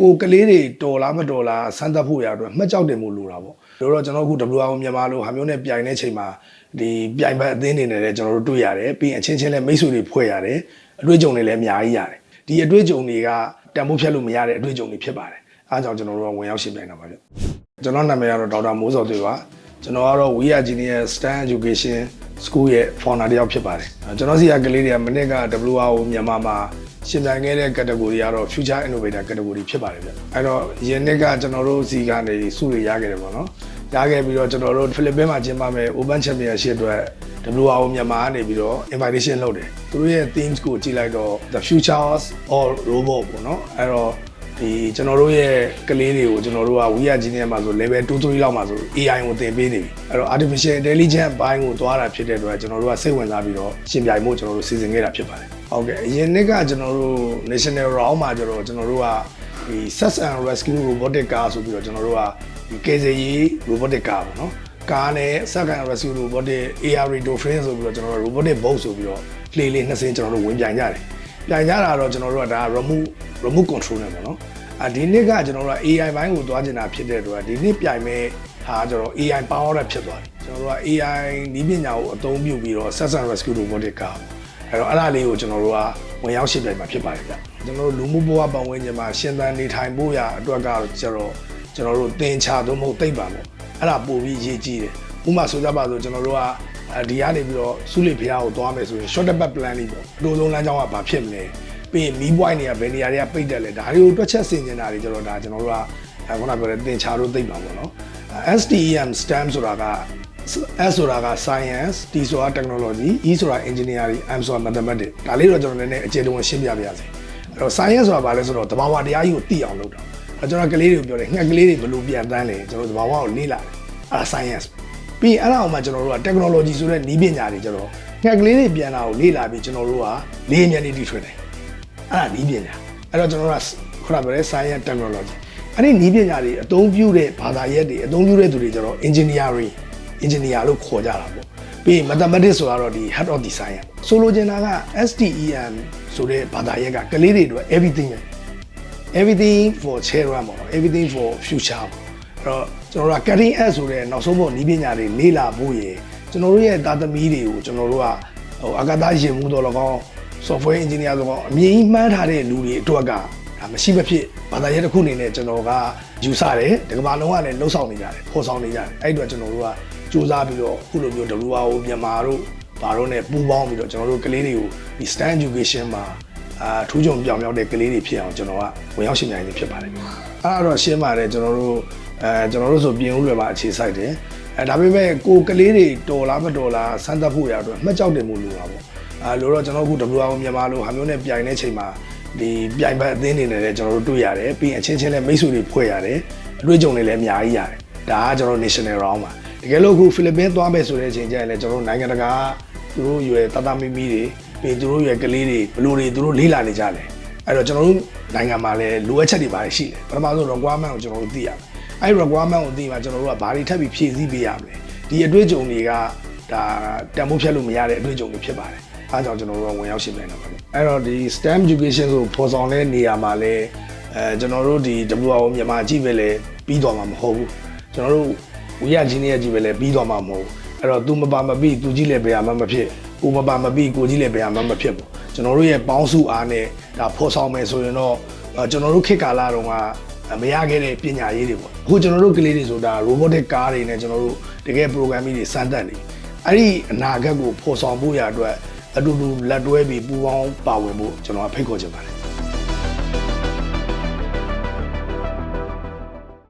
ကိုကလေးတွေတော်လားမတော်လားစမ်းသပ်ဖို့ရတော့မှတ်ကြောက်တယ်မို့လိုတာပေါ့လို့တော့ကျွန်တော်အခု WRO မြန်မာလိုဟာမျိုးနဲ့ပြိုင်တဲ့ချိန်မှာဒီပြိုင်ဘက်အသင်းတွေနဲ့လည်းကျွန်တော်တို့တွေ့ရတယ်ပြီးရင်အချင်းချင်းလည်းမိတ်ဆွေတွေဖွဲ့ရတယ်အတွေ့အကြုံတွေလည်းအများကြီးရတယ်ဒီအတွေ့အကြုံတွေကတန်ဖိုးဖြတ်လို့မရတဲ့အတွေ့အကြုံတွေဖြစ်ပါတယ်အားကြောင့်ကျွန်တော်တို့ဝင်ရောက်ရှင်းပြနေတာပါဗျကျွန်တော်နာမည်ကတော့ဒေါက်တာမိုးစောသွေးပါကျွန်တော်ကတော့ We Are Genius Stand Education School ရဲ့ founder တယောက်ဖြစ်ပါတယ်ကျွန်တော်စီကကလေးတွေကမနစ်က WRO မြန်မာမှာရှင်ပြိုင်ခဲ့တဲ့ category ကတော့ Future Innovator category ဖြစ်ပါတယ်ဗျအဲ့တော့ယင်းနှစ်ကကျွန်တော်တို့စီကနေစုတွေရခဲ့တယ်ပေါ့နော်ရခဲ့ပြီးတော့ကျွန်တော်တို့ဖိလစ်ပင်းမှာကျင်းပမယ် Open Championship အတွက် WRO မြန်မာကနေပြီးတော့ invitation လုပ်တယ်သူတို့ရဲ့ themes ကိုကြည့်လိုက်တော့ The Futures of Robot ပေါ့နော်အဲ့တော့ဒီကျွန်တော်တို့ရဲ့ကလေးတွေကိုကျွန်တော်တို့က We Are Genius မှာဆို level 2 3လောက်မှာဆို AI ကိုသင်ပေးနေပြီအဲ့တော့ artificial intelligence ဘိုင်းကိုသွားတာဖြစ်တဲ့အတွက်ကျွန်တော်တို့ကစိတ်ဝင်စားပြီးတော့ရှင်ပြိုင်မှုကျွန်တော်တို့စီစဉ်ခဲ့တာဖြစ်ပါတယ်ဟုတ်ကဲ့အရင်နှစ်ကကျွန်တော်တို့ national round မှာကျတော့ကျွန်တော်တို့ကဒီ search and rescue robotic car ဆိုပြီးတော့ကျွန်တော်တို့ကဒီကယ်ဆယ်ရေး robotic car ပေါ့နော်ကားနဲ့ search and rescue robotic AR Dolphin ဆိုပြီးတော့ကျွန်တော်တို့ robotic boat ဆိုပြီးတော့လှေလေးနှစ်စင်းကျွန်တော်တို့ဝင်ပြိုင်ကြတယ်ပြိုင်ကြတာတော့ကျွန်တော်တို့ကဒါ remote control နဲ့ပေါ့နော်ဒီနေ့ကကျွန်တော်တို့က AI ဘိုင်းကိုသွားကျင်တာဖြစ်တဲ့အတွက်ဒီနေ့ပြိုင်မဲ့ဟာကျွန်တော် AI power နဲ့ဖြစ်သွားတယ်ကျွန်တော်တို့က AI နည်းပညာကိုအသုံးပြုပြီးတော့ search and rescue robotic car အဲ့တော့အဲ့ဒါလေးကိုကျွန်တော်တို့ကဝင်ရောက်ရှင်းပြမှာဖြစ်ပါတယ်ဗျကျွန်တော်တို့လူမှုဘဝပတ်ဝန်းကျင်မှာရှင်သန်နေထိုင်ဖို့ရအတွက်ကတော့ကျွန်တော်တို့သင်ချသို့မဟုတ်သိပ္ပံပေါ့အဲ့ဒါပို့ပြီးရေးကြည့်တယ်ဥပမာဆိုကြပါစို့ကျွန်တော်တို့ကဒီကနေပြီးတော့စုလိဖျားကိုသွားမယ်ဆိုရင် short cut plan လေးပေါ့အတိုးဆုံးလမ်းကြောင်းကဘာဖြစ်မလဲပြီးရင်မီးပွိုင်းတွေကဘယ်နေရာတွေကပိတ်တက်လဲဒါတွေကိုတွက်ချက်ဆင်ကျင်တာတွေကျွန်တော်တို့ကခုနပြောတဲ့သင်ချတို့သိပ္ပံပေါ့နော် STEM STEM ဆိုတာကS ဆိုတာက science T ဆိုတာ technology E ဆိုတာ engineering M ဆိုတာ mathematics ဒါလေးတော့ကျွန်တော်လည်းအခြေတုံးရှင်းပြပါရစေအဲ့တော့ science ဆိုတာဘာလဲဆိုတော့တဘာဝတရားကြီးကိုသိအောင်လုပ်တာအဲ့ကျွန်တော်ကလေးတွေကိုပြောတယ်ငှက်ကလေးတွေဘယ်လိုပြန်တန်းလဲကျွန်တော်တဘာဝကိုလေ့လာတယ်အဲ့ဒါ science ပြီးရင်အဲ့ဒါအောင်မှကျွန်တော်တို့က technology ဆိုတဲ့နည်းပညာတွေကျွန်တော်ငှက်ကလေးတွေပြန်တာကိုလေ့လာပြီးကျွန်တော်တို့ကလေးမြန်နေတီထွင်တယ်အဲ့ဒါနည်းပညာအဲ့တော့ကျွန်တော်တို့ကခုနပြောတဲ့ science technology အဲ့ဒီနည်းပညာတွေအသုံးပြုတဲ့ဘာသာရပ်တွေအသုံးပြုတဲ့သူတွေကျွန်တော် engineer လို့ခေါ်ကြတာပေါ့ပြီး mathematics ဆိုတော့ဒီ head of the science ဆိုလိုချင်တာက STEM ဆိုတဲ့ဘာသာရပ်ကကလေးတွေအတွက် everything for children ပေါ့ everything for future ပေါ့အဲ့တော့ကျွန်တော်တို့က cutting edge ဆိုတဲ့နောက်ဆုံးပေါ်နည်းပညာတွေလေ့လာဖို့ရယ်ကျွန်တော်တို့ရဲ့သားသမီးတွေကိုကျွန်တော်တို့ကအာကာသယာဉ်မှူးတော်၎င်း software engineer ဆိုတော့အမြင်ကြီးမှန်းထားတဲ့လူတွေအတွက်ကဒါမရှိမဖြစ်ဘာသာရပ်တစ်ခုအနေနဲ့ကျွန်တော်ကယူဆတယ်ဒီကမ္ဘာလုံးကလည်းလှုပ်ဆောင်နေကြတယ်ဖော်ဆောင်နေကြတယ်အဲ့အတွက်ကျွန်တော်တို့ကစူးစမ်းပြီးတော့အခုလိုမျိုး WRO မြန်မာတို့ဘာတို့နဲ့ပူးပေါင်းပြီးတော့ကျွန်တော်တို့ကလေးတွေကိုဒီ Stand Education မှာထူးချွန်ပြောင်မြောက်တဲ့ကလေးတွေဖြစ်အောင်ကျွန်တော်ကဝင်ရောက်ရှင်ပြိုင်နေဖြစ်ပါတယ်အဲ့ဒါတော့ရှင်းပါတယ်ကျွန်တော်တို့ဆိုပြင်ဦးလွယ်မှာအခြေစိုက်တယ်ဒါပေမဲ့ကိုကလေးတွေတော်လားမတော်လားစမ်းသပ်ဖို့ရတော့မှတ်ကြောက်တယ်မို့လိုတာပေါ့လို့တော့ကျွန်တော်အခု WRO မြန်မာလိုဟာမျိုးနဲ့ပြိုင်တဲ့ချိန်မှာဒီပြိုင်ဘက်အသင်းတွေနဲ့လည်းကျွန်တော်တို့တွေ့ရတယ်ပြီးရင်အချင်းချင်းလည်းမိတ်ဆွေတွေဖွဲ့ရတယ်အတွေ့အကြုံတွေလည်းအများကြီးရတယ်ဒါကကျွန်တော် national round မှာတကယ်လို့အခုဖိလစ်ပင်းသွားမယ်ဆိုတဲ့အချိန်ကျရင်လည်းကျွန်တော်တို့နိုင်ငံတကာသူတို့ရွယ်တသားမီမီတွေပြီးသူတို့ရွယ်ကလေးတွေဘလို့တွေသူတို့လေးလာနေကြတယ်အဲ့တော့ကျွန်တော်တို့နိုင်ငံမှာလည်းလိုအပ်ချက်တွေပါတယ်ရှိတယ်ပထမဆုံး requirement ကိုကျွန်တော်တို့သိရမယ်အဲ့ requirement ကိုသိမှကျွန်တော်တို့ကဘာတွေထပ်ပြီးဖြည့်ဆည်းပေးရမလဲဒီအတွေ့အကြုံတွေကဒါတန်ဖိုးဖြတ်လို့မရတဲ့အတွေ့အကြုံတွေဖြစ်ပါတယ်အားကြောင့်ကျွန်တော်တို့ဝင်ရောက်ရှင်းပြနေတာပါအဲ့တော့ဒီ STEM education ကိုဖော်ဆောင်တဲ့နေရာမှာလည်းကျွန်တော်တို့ဒီ WRO မြန်မာကြည့်ပဲလေပြီးသွားမှာမဟုတ်ဘူးကျွန်တော်တို့ We Are Genius ကြည့်ပဲလေပြီးသွားမှာမဟုတ်ဘူးအဲ့တော့ तू မပါမပြီး तू ကြည့်လဲဘယ်မှာမဖြစ်ကိုမပါမပြီးကိုကြည့်လဲဘယ်မှာမဖြစ်ဘူးကျွန်တော်တို့ရဲ့ပေါင်းစုအားနဲ့ဒါဖော်ဆောင်မယ်ဆိုရင်တော့ကျွန်တော်တို့ခေတ်ကာလတုန်းကမရခဲ့တဲ့ပညာရေးတွေပေါ့အခုကျွန်တော်တို့ကလေးတွေဆိုတာ robotic car တွေနဲ့ကျွန်တော်တို့တကယ် programming တွေစမ်းသပ်နေအဲ့ဒီအနာဂတ်ကိုဖော်ဆောင်ဖို့ရအတွက်အတူတူလက်တွဲပြီးပူးပေါင်းပါဝင်ဖို့ကျွန်တော်ဖိတ်ခေါ်ချင်ပါတယ်